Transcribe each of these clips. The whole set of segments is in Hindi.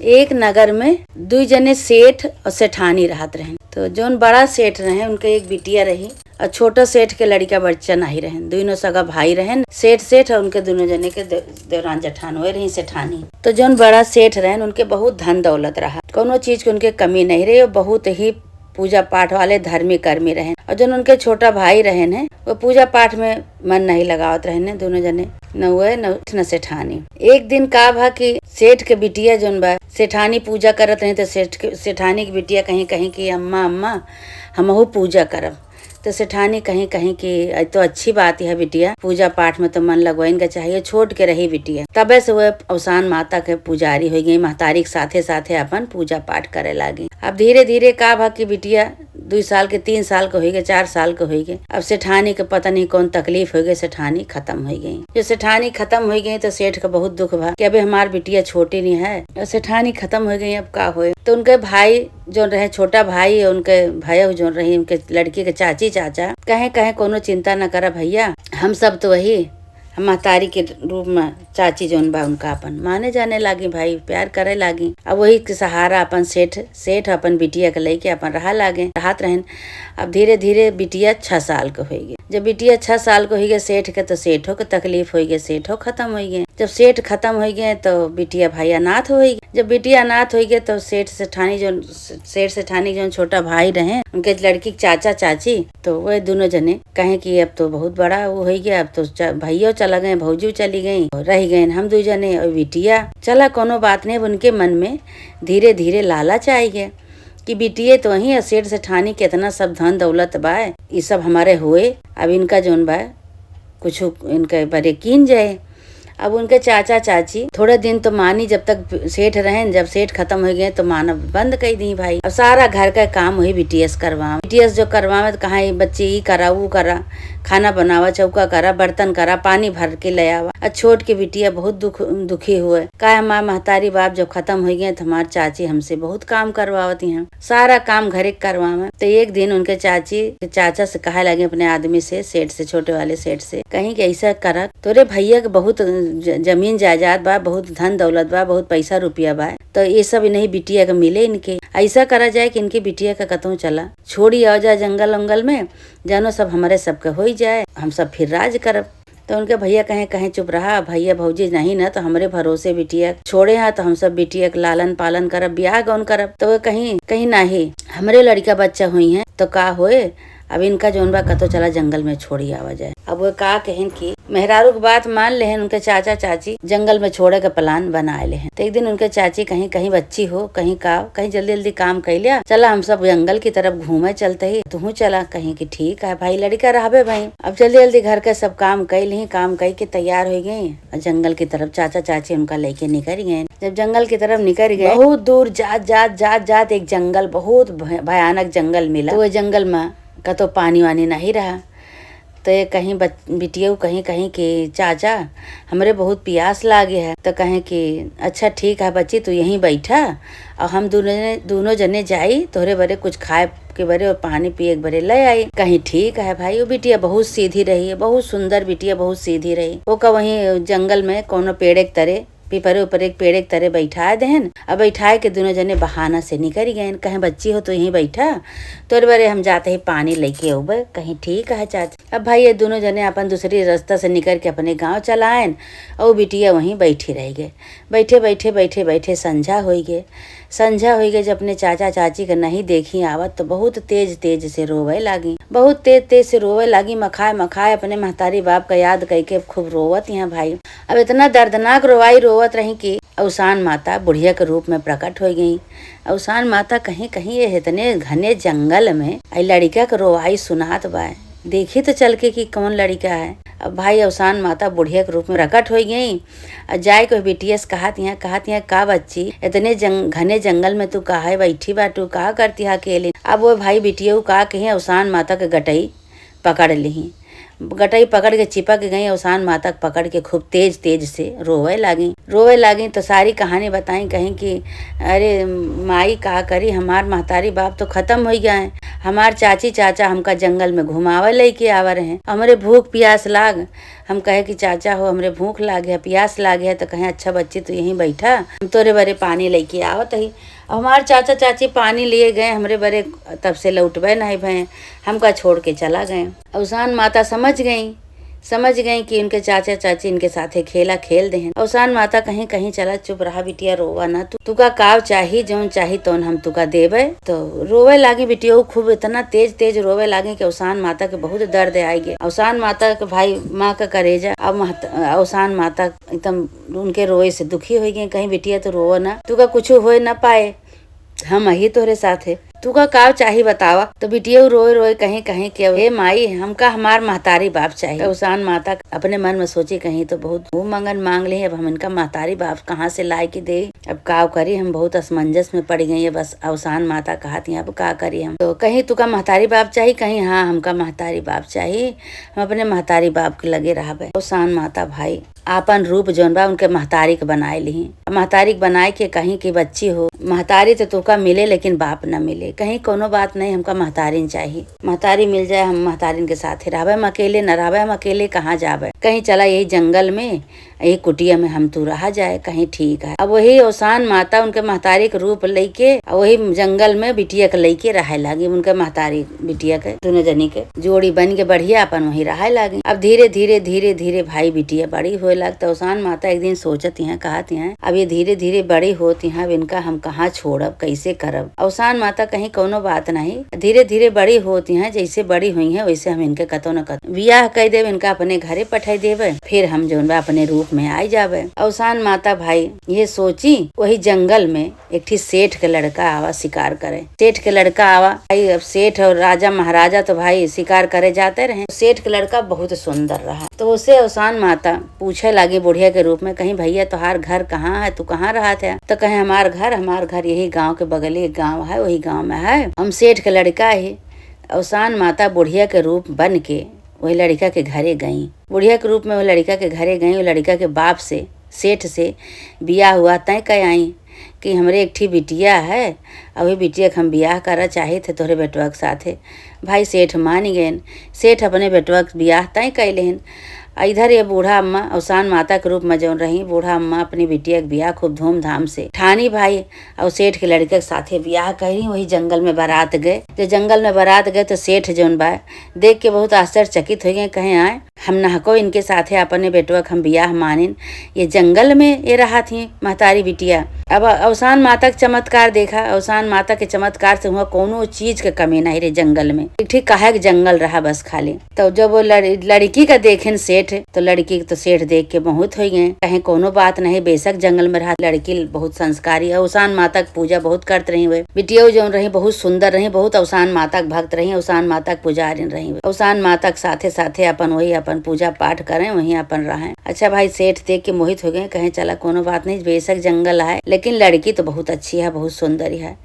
एक नगर में दू जने सेठ और सेठानी रहत रहे। तो जोन बड़ा सेठ रहे उनके एक बिटिया रही और छोटा सेठ के लड़का बच्चा नहीं रहे। दोनों सगा भाई रहे, सेठ और उनके दोनों जने के देवरान जेठान हुए रही सेठानी। तो जोन बड़ा सेठ रहे उनके बहुत धन दौलत रहा, कोनो चीज की उनके कमी नहीं रही। बहुत ही पूजा पाठ वाले धर्मी कर्मी रहे। और जो उनके छोटा भाई रहे ने वो पूजा पाठ में मन नहीं लगावत रहे दोनों जने, न हुए न सेठानी। एक दिन का भा कि सेठ के बिटिया जोन बा सेठानी पूजा करत रहे। तो सेठानी की बिटिया कहीं कहीं की अम्मा अम्मा हमहू पूजा करब। तो सेठानी कहीं कहीं की तो अच्छी बात है बिटिया, पूजा पाठ में तो मन लगवाइन का चाहिए, छोड़ के रही बिटिया। तबे से वह अवसान माता के पुजारी हो गई, महतारी के साथे साथे अपन पूजा पाठ करे लागी। अब धीरे धीरे का भा की बिटिया 2 साल के 3 साल के हो गए, 4 साल के हो गए। अब सेठानी के पता नहीं कौन तकलीफ हो गई, सेठानी खत्म हो गई। जो सेठानी खत्म हो गई तो सेठ का बहुत दुख भा कि अबे हमार बिटिया छोटी नहीं है और सेठानी खत्म हो गई, अब का होए। तो उनके भाई जो रहे, छोटा भाई उनके भाई जो रही, उनके लड़की के चाची चाचा कहे कहे कोनो चिंता न करा भैया, हम सब तो वही हम महतारी के रूप में चाची जोन बा उनका अपन माने जाने लागी, भाई प्यार करे लागी। अब वही के सहारा अपन सेठ अपन बिटिया के लेके अपन रहा लागे, रहत रहन। अब धीरे धीरे बिटिया 6 साल के हो गई। जब बिटिया 6 साल के हो गए सेठ के, तो सेठों के तकलीफ हो गई, सेठों खत्म हो गए। जब सेठ खत्म हो गए तो बिटिया भाई अनाथ हो गई। जब बिटिया अनाथ हो गए तो सेठ सेठानी जो छोटा भाई रहे उनके लड़की चाचा चाची, तो वह दोनों जने कहे कि अब तो बहुत बड़ा वो हो गया, अब तो भैया चला गए, भौजू चली गई, रह गए हम 2 जने और बिटिया। चला कोनो बात नहीं। उनके मन में धीरे धीरे लालच आई गया कि बिटिया तो वही सेठ सेठानी के इतना सब धन दौलत बा, ये सब हमारे हुए, अब इनका जोन बा कुछ इनके बड़े कीन जाए। अब उनके चाचा चाची थोड़े दिन तो मानी, जब तक सेठ रहे। जब सेठ खत्म हो गए तो माना बंद कर दी भाई। अब सारा घर का काम वही बिटियस करवा, बिटियस जो करवावे तो कहा बच्चे ये करा वो करा, खाना बनावा, चौका करा, बर्तन करा, पानी भर के ले आवा। और छोट के बिटिया बहुत दुखी हुए, का हमारे महतारी बाप जब खत्म हो गए तो हमारे चाची हमसे बहुत काम करवावती हैं, सारा काम घरे करवावे। तो एक दिन उनके चाची चाचा से कहा लगे अपने आदमी से, सेठ से, छोटे वाले सेठ से, कहीं कि ऐसा करा, तोरे भैया के बहुत जमीन जायदाद बा, बहुत धन दौलत बा, बहुत पैसा रुपया बा, तो ये सब नहीं बिटिया के मिले। इनके ऐसा करा जाए कि इनकी बिटिया का कतौ चला छोड़ी आ जाए जंगल उंगल में, जानो सब हमारे सबके हो जाए, हम सब फिर राज करब। तो उनके भैया कहे चुप रहा, भैया भौजी नहीं ना तो हमरे भरोसे बिटिया छोड़े हैं, तो हम सब बिटिया के लालन पालन करब, ब्याह गौन करब। तो कहीं नहीं हमरे लड़का बच्चा हुई है तो का होए, अब इनका जोन बा कतो चला जंगल में छोड़ी आवा जाए। अब वो का कहन की मेहरारू की बात मान ले, उनके चाचा चाची जंगल में छोड़े का प्लान बनाए ले। तो एक दिन उनके चाची कहीं बच्ची हो, कहीं जल्दी जल्दी काम कर लिया, चला हम सब जंगल की तरफ घूमे चलते ही, तू चला। कहीं की ठीक है भाई, लड़का रहबे भाई। अब जल्दी जल्दी घर का सब काम कर ली, काम कर के तैयार हो गई और जंगल की तरफ चाचा चाची उनका लेके निकल गए। जब जंगल की तरफ निकल गए, बहुत दूर जात एक जंगल, बहुत भयानक जंगल मिला। तो वो जंगल में का तो पानी वानी नहीं रहा। तो ये कहीं बिटिया कहीं कि चाचा हमरे बहुत प्यास लागे है। तो कहें कि अच्छा ठीक है बच्ची, तू यहीं बैठा और हम दोनों जने जाई तोहरे बरे कुछ खाए के बरे और पानी पिए के बरे ले आई। कहीं ठीक है भाई। वो बिटिया बहुत सीधी रही है, बहुत सुंदर बिटिया, बहुत सीधी रही। वो का वहीं जंगल में कोनो पेड़े के तरे, पीपरे ऊपर एक पेड़ के तरह बैठा देहन। अब बैठाए के दोनों जने बहाना से निकल गए। कहे बच्ची हो तो यहीं बैठा, तोरे बारे हम जाते ही पानी लेके अबे। कहीं ठीक है चाची। अब भाई ये दोनों जने अपन दूसरी रास्ता से निकल के अपने गांव चलाएन और बिटिया वहीं बैठी रह गए। बैठे संझा हो गए। जब अपने चाचा चाची के नहीं देखी आवत तो बहुत तेज से रोवे लागी, बहुत तेज से रोवे लागी। मखाए अपने महतारी बाप का याद करके खूब रोवत यहाँ भाई। अब इतना दर्दनाक रोवत रही कि अवसान माता बुढ़िया के रूप में प्रकट हो गई। अवसान माता कहीं ये इतने घने जंगल में आई लड़का के रोवाई सुनात बा, देखी तो चल के कि कौन लड़का है। अब भाई अवसान माता बुढ़िया के रूप में प्रकट हो गई। जाए को बिटिया से कहत यहाँ का बच्ची इतने घने जंगल में तू कहा बैठी बा, तू कहा करती है अकेले। अब वो भाई बिटिया का कहीं अवसान माता के गटई पकड़ ली। गटई पकड़ के चिपक गई। अवसान माता पकड़ के खूब तेज से रोवे लागी। तो सारी कहानी बताई। कहीं कि अरे माई का करी, हमार महतारी बाप तो खत्म हो गया है, हमार चाची चाचा हमका जंगल में घुमावे लेके आवा रहे। हमरे भूख प्यास लाग, हम कहे कि चाचा हो हमरे भूख लागे है, प्यास लागे है, तो कहे अच्छा बच्ची तू यहीं बैठा, हम तोरे बरे पानी लेके आवत ही। हमार चाचा चाची पानी लिए गए, हमरे बरे तब से लौटबे नहीं भये, हमका छोड़ के चला गए। अवसान माता समझ गई कि उनके चाचा चाची इनके साथे खेला खेल दे। अवसान माता कहीं कहीं चला, चुप रहा बिटिया, रोवा ना, तुका काव चाही, जौन चाही तौन हम तुका देबे। तो रोवे लागी बिटिया, खूब इतना तेज तेज रोवे लागे कि अवसान माता के बहुत दर्द आई गए। अवसान माता के भाई माँ का करेजा, अब अवसान माता एकदम उनके रोए से दुखी हो गई। कहीं बिटिया तो रोवो ना, तुका कुछ हो न पाए, हम ही तोरे साथे, तुका काव चाही बतावा। तो बिटिया रोए रोए कहीं कहीं के हे माई हमका हमार महतारी बाप चाहिए। अवसान माता अपने मन में सोची कहीं तो बहुत भूख मंगन मांग ली, अब हम इनका महतारी बाप कहाँ से लाए के दे, अब काव करी। हम बहुत असमंजस में पड़ गई है। बस अवसान माता कहती अब का करी हम, तो कहीं तुका महतारी बाप चाहिए, कहीं हाँ हमका महतारी बाप चाहिए, हम अपने महतारी बाप के लगे रहा। अवसान माता भाई आपन रूप जौन बा उनके महतारी के बनाए ली, महतारी बनाए के कहीं की बच्ची हो, महतारी तो तुका मिले लेकिन बाप न मिले, कहीं कोनो बात नहीं, हमका महतारीन चाहिए, महतारी मिल जाए हम महतारीन के साथ ही रहबे, हम अकेले न रहबे, हम अकेले कहाँ जाबे, कहीं चला यही जंगल में यही कुटिया में हम तू रहा जाए, कहीं ठीक है। अब वही अवसान माता उनके महतारी के रूप लेके वही जंगल में बिटिया के लेके रहे लागी। उनके महतारी बिटिया के दोनों जनी के जोड़ी बन के बढ़िया अपन वही रहे लागी। अब धीरे धीरे धीरे धीरे भाई बिटिया बड़ी होए लगता। अवसान माता एक दिन सोचती है, कहती है अब ये धीरे धीरे बड़ी होती है, अब इनका हम कहाँ छोड़ब, कैसे करब। अवसान माता कहीं कोनो बात नहीं, धीरे धीरे बड़ी होती है, जैसे बड़ी हुई है वैसे हम इनके कतो न कतो बियाह कह देव, इनका अपने घरे पठाई देवे, फिर हम जो अपने रूप में आई जावे। अवसान माता भाई ये सोची, वही जंगल में एक ठी सेठ के लड़का आवा शिकार करे। सेठ के लड़का आवा भाई, अब सेठ और राजा महाराजा तो भाई शिकार करे जाते रहे। सेठ के लड़का बहुत सुंदर रहा, तो उसे अवसान माता पूछे लागी बुढ़िया के रूप में, कहीं भैया तुहार घर कहाँ है, तू कहाँ रहा था। तो कहे हमार घर यही गाँव के बगल एक गाँव है, वही गाँव में है, हम सेठ के लड़का है। अवसान माता बुढ़िया के रूप बन के वही लड़का के घरे गई, बुढ़िया के रूप में वो लड़का के घरे गई। वो लड़का के बाप से सेठ से बियाह हुआ, तय कह आई कि हमरे एक ठी बिटिया है, और वही बिटिया के हम बियाह करा चाहे थे तोहरे बेटवा के साथे। भाई सेठ मान गए, सेठ अपने बेटवा के बियाह तय कैलेन। इधर ये बूढ़ा अम्मा अवसान माता के रूप में जौन रही, बूढ़ा अम्मा अपनी बिटिया के बियाह खूब धूमधाम से ठानी भाई और सेठ के लड़के के साथे बियाह करी। वही जंगल में बारात गए। जब जंगल में बारात गए तो सेठ जौन बा देख के बहुत आश्चर्यचकित हो गए, कहे आए हम नहको इनके साथे अपने बेटवा के हम बियाह मानिन, ये जंगल में ये रहा थी महतारी बिटिया। अब अवसान माता के चमत्कार देखा, अवसान माता के चमत्कार से हुआ कोनो चीज के कमी नहीं रही जंगल में, ठीक काहे जंगल रहा बस खाली। तो जब वो लड़की का देखे सेठ, तो लड़की तो सेठ देख के बहुत हो गए, कहे कोनो बात नहीं, बेशक जंगल में रहा, लड़की बहुत संस्कारी, अवसान माता की पूजा बहुत करते रही। हुए बिटिया जो रही बहुत सुंदर रही, बहुत अवसान माता के भक्त रही, अवसान माता के पुजारी रही। अवसान माता के साथे साथे अपन वही अपन पूजा पाठ करें, वही अपन रहे। अच्छा भाई सेठ देख के मोहित हो गए, कहे चला कोनो बात नहीं, बेशक जंगल है लेकिन लड़की तो बहुत अच्छी है, बहुत सुंदर है।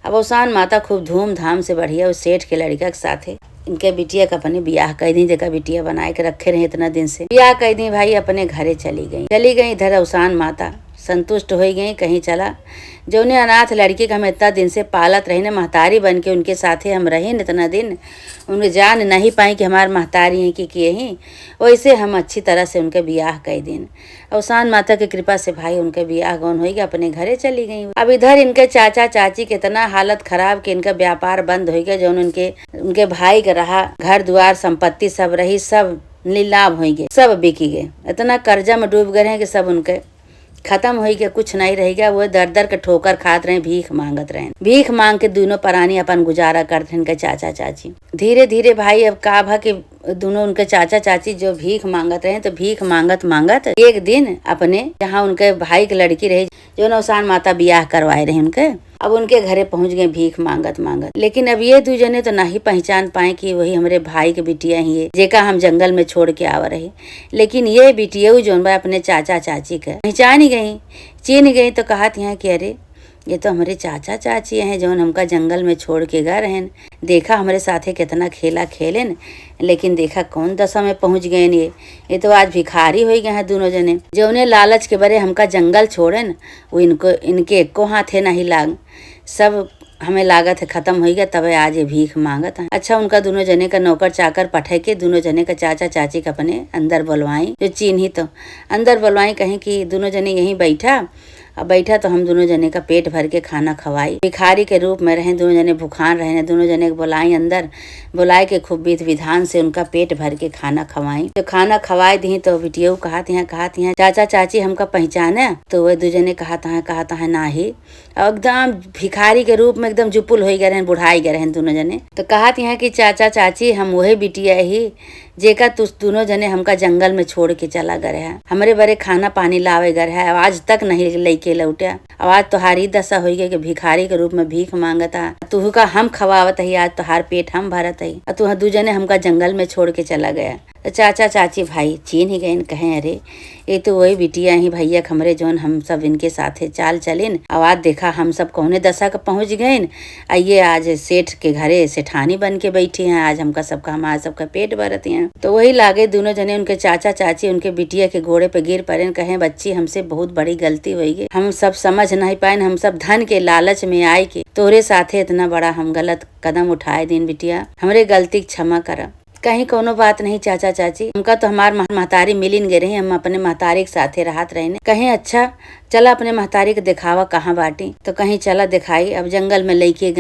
अब अवसान माता खूब धूमधाम से बढ़िया उस सेठ के लड़का के साथे इनके बिटिया का अपने बियाह कर दी, जगह बिटिया बनाए के रखे रहे इतना दिन से, बियाह कर दी भाई, अपने घरे चली गई। इधर अवसान माता संतुष्ट हो गई, कहीं चला जौने अनाथ लड़की का हम इतना दिन से पालत रही न, महतारी बन के उनके साथे हम रहे न इतना दिन, उन्हें जान नहीं पाई कि हमारे महतारी हैं कि किए ही, वैसे हम अच्छी तरह से उनके बियाह कर दिन। अवसान माता की कृपा से भाई उनके बियाह गौन हो गया, अपने घरे चली गई। अब इधर इनके चाचा चाची के इतना हालत खराब कि इनका व्यापार बंद हो गया, जो उनके भाई का रहा घर द्वार संपत्ति सब रही, सब नीलाम हो गए, सब बिकी गए, इतना कर्जा में डूब गए हैं कि सब उनके खत्म हो गया, कुछ नहीं रह गया। वो दर दर के ठोकर खात रहे, भीख मांगत रहे, भीख मांग के दोनों प्राणी अपन गुजारा करते हैं। इनके चाचा चाची धीरे धीरे भाई अब का भा के दोनों उनके चाचा चाची जो भीख मांगत रहे, तो भीख मांगत मांगत एक दिन अपने जहाँ उनके भाई की लड़की रही, जो अवसान माता बियाह करवाए रहे उनके, अब उनके घरे पहुंच गए भीख मांगत मांगत। लेकिन अब ये दू जने तो नहीं पहचान पाए कि वही हमारे भाई के बिटिया ही है, जेका हम जंगल में छोड़ के आवा रहे। लेकिन ये बिटिया जो अपने चाचा चाची के पहचान ही गई, चीन गई, तो कहती हैं कि अरे ये तो हमारे चाचा चाची हैं जो हमका जंगल में छोड़ के गए रहन, देखा हमारे साथे कितना खेला खेलेन, लेकिन देखा कौन दशा में पहुंच गए ये तो आज भिखारी हो गए हैं दोनों जने। जो उन्हें लालच के बरे हमका जंगल छोड़ेन, वो इनके एको हाथे नहीं लाग, सब हमें लागत है खत्म हो गया, तबे आज ये भीख मांगत है। अच्छा उनका दोनों जने का नौकर चाकर पठे के दोनों जने का चाचा चाची का अपने अंदर बुलवाई, जो चिन्ही तो अंदर बुलवाई, कहीं कि दोनों जने यहीं बैठा। अब बैठा तो हम दोनों जने का पेट भर के खाना खवाई। भिखारी के रूप में रहे, दोनों जने भूखान रहे, दोनों जने को बुलाई अंदर, बुलाए के खूब विधि विधान से उनका पेट भर के खाना खवाई। तो खाना खवाए दी तो बिटिया कहत हैं चाचा चाची हमका पहचाने, तो वे दो जने कहता है नाही। एकदम भिखारी के रूप में एकदम जुपुल हो गए, बुढ़ाई गए रहन दोनों जने। तो कहत हैं कि चाचा चाची हम वही बिटिया ही जेका तुस दोनों जने हमका जंगल में छोड़ के चला गए है, हमरे बरे खाना पानी लावे गए है, आज तक नहीं लेके लौटा। आज तोहारी दशा हो गई कि भिखारी के रूप में भीख मांगता, तुह का हम खवावत है, आज तोहार पेट हम भरत है, तुह दू जने हमका जंगल में छोड़ के चला गया। तो चाचा चाची भाई चीन ही गए, कहे अरे ये तो वही बिटिया ही भैया हमरे जोन हम सब इनके साथे चाल चलिन। आवाज देखा हम सब कौने दशा का पहुंच गए, आइए आज सेठ के घरे सेठानी बन के बैठी हैं, आज हमका सबका हमारा सबका पेट भरती हैं। तो वही लागे दोनों जने उनके चाचा चाची उनके बिटिया के घोड़े पे गिर पड़े, कहे बच्ची हमसे बहुत बड़ी गलती हुई गई, हम सब समझ नहीं पाए, हम सब धन के लालच में आए के तोरे साथे इतना बड़ा हम गलत कदम उठाए दिन, बिटिया हमरे गलती क्षमा करा। कहीं कोनो बात नहीं चाचा चाची, हमका तो हमार महतारी मिलिन गए रही, हम अपने महतारी के साथे राहत रहे। कहीं अच्छा चला अपने महतारी के दिखावा कहाँ बाटी, तो कहीं चला दिखाई। अब जंगल में लेके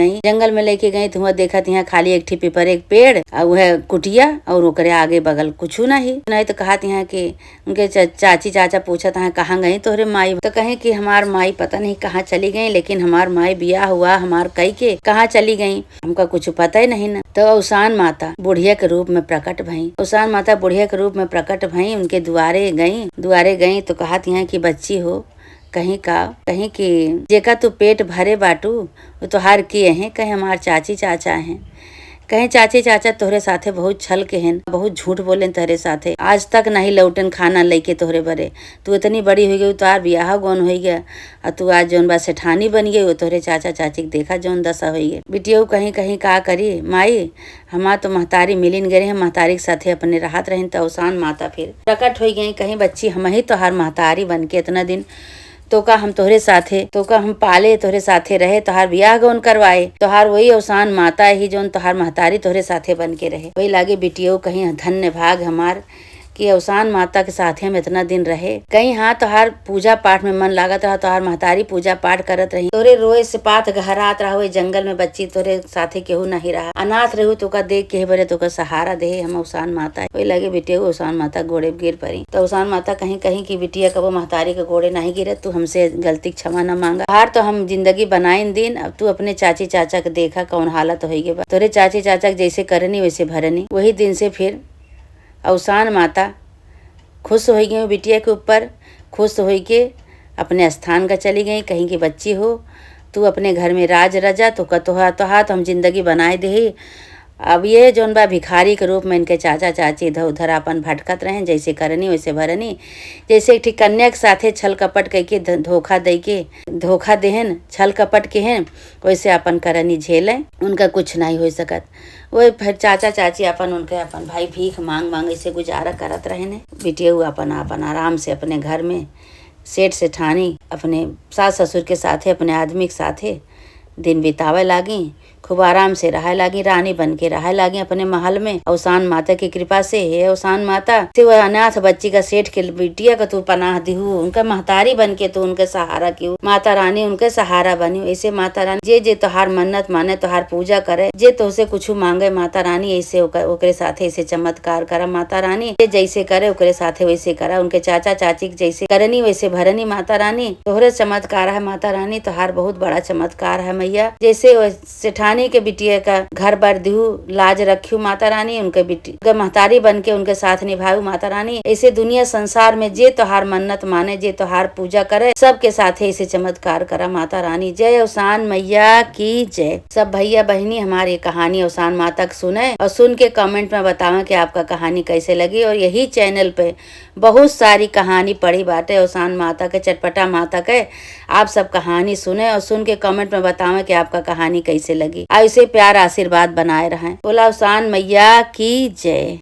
गई तो वह देखा यहाँ खाली एक पीपर एक पेड़ और वह कुटिया और ओकरे आगे बगल कुछ नहीं तो कहा यहाँ कि उनके चाची चाचा पूछा था कहाँ गई तोहरे माई, तो कहे कि हमार माई पता नहीं कहाँ चली गई, लेकिन हमार माई बियाह हुआ हमार कई के कहाँ चली गई हमका कुछ पता ही नहीं ना। तो औसान माता बुढ़िया के रूप में प्रकट भई, औसान माता बुढ़िया के रूप में प्रकट भई, उनके दुआरे गई तो कहा यहाँ की बच्ची हो, कहीं कि जेका तू पेट भरे बाटू वो तोहार किए हैं, कहीं हमार चाची चाचा हैं, कहीं चाची चाचा तोहरे साथे बहुत छल के हैं, बहुत झूठ बोले तोहरे साथे, आज तक नहीं लौटन खाना लेके तोहरे बरे, तू इतनी बड़ी हो गई, तोहार बियाह गौन हो गया और तू आज जौन बा सेठानी बन गई, वो तोहरे चाचा चाची के देखा जौन दशा हो गई। बिटिया कहीं का करी माई, हमार तो महतारी मिलिन गए हैं, महतारी के साथे अपने राहत रहे। तो औसान माता फिर प्रकट हो गई, कहीं बच्ची हम ही तोहार महतारी बन के इतना दिन तो का हम तोहरे साथे, तो का हम पाले तोहरे साथे रहे, तोहार बियाह गौन करवाए, तोहार वही औसान माता ही जोन तोहार महतारी तोहरे साथे बन के रहे। वही लागे बिटियो कहीं धन्य भाग हमार कि औसान माता के साथे हम इतना दिन रहे। कहीं हाँ तोहार पूजा पाठ में मन लागत रहा, तोहार महतारी पूजा पाठ करत रही, तोरे रोए से पात गहरात रहा, जंगल में बच्ची तोरे साथे केहू नहीं रहा, अनाथ रहू तो का देख के बरे तो का सहारा दे हम औसान माता। वही लगे बिटिया औसान माता घोड़े गिर पड़ी, तो औसान माता कहीं की बिटिया कबो महतारी के घोड़े नहीं गिरे, तू हमसे गलती क्षमा न मांगा, हार तो हम जिंदगी बनाइन दिन, अब तू अपने चाची चाचा के देखा कौन हालत हो गई, तोरे चाची चाचा जैसे करनी वैसे भरनी। वही दिन से फिर औसान माता खुश हो गई बिटिया के ऊपर, खुश हो के अपने स्थान का चली गई, कहीं की बच्ची हो तू अपने घर में राज रजा, तो कतोहा तो हाथ हम जिंदगी बनाए दे। अब ये जौन बा भिखारी के रूप में इनके चाचा चाची इधर उधर अपन भटकत रहे, जैसे करनी वैसे भरनी, जैसे एक ठीक कन्या के साथे छल कपट करके धोखा देहन छल कपट के हैं, वैसे अपन करनी झेलें, उनका कुछ नहीं हो सकत। वही फिर चाचा चाची अपन भाई भीख मांग ऐसे गुजारा करत रहे ने। बिटिया अपन आराम से अपने घर में सेठ सेठानी अपने सास ससुर के साथे अपने आदमी के साथे दिन बितावे लागी, खूब आराम से रहा लागी, रानी बन के रहा लागी अपने महल में। औसान माता की कृपा से हे औसान माता से वह अनाथ बच्ची का सेठ के बिटिया का तू पनाह दिहू, उनका महतारी बन के तू उनके सहारा की माता रानी उनके सहारा बनी। ऐसे माता रानी जे तोहार मन्नत माने, तोहार पूजा करे, जे तोहसे कुछ मांगे माता रानी ऐसे ओकरे साथे ऐसे चमत्कार करा माता रानी, जे जैसे करे ओकरे साथे वैसे करा, उनके चाचा चाची जैसे करनी वैसे भरनी माता रानी, तोहरे चमत्कार है माता रानी, तोहार बहुत बड़ा चमत्कार है मैया। जैसे सेठानी के बिटिया का घर बार दिहू, लाज रखियो माता रानी, उनके महतारी बन के उनके साथ निभाऊ माता रानी। ऐसे दुनिया संसार में जे तोहार मन्नत माने, जे तोहार पूजा करे, सबके साथ ऐसे चमत्कार करा माता रानी। जय औसान मैया की जय। सब भैया बहनी हमारी कहानी औसान माता की सुने और सुन के कमेंट में बतावें कि आपका कहानी कैसे लगी। और यही चैनल पे बहुत सारी कहानी पढ़ी बाटे औसान माता के, चटपटा माता के, आप सब कहानी सुने और सुन के कमेंट में बतावें कि आपका कहानी कैसे लगी। ऐसे प्यार आशीर्वाद बनाए रहें। बोला औसान मैया की जय।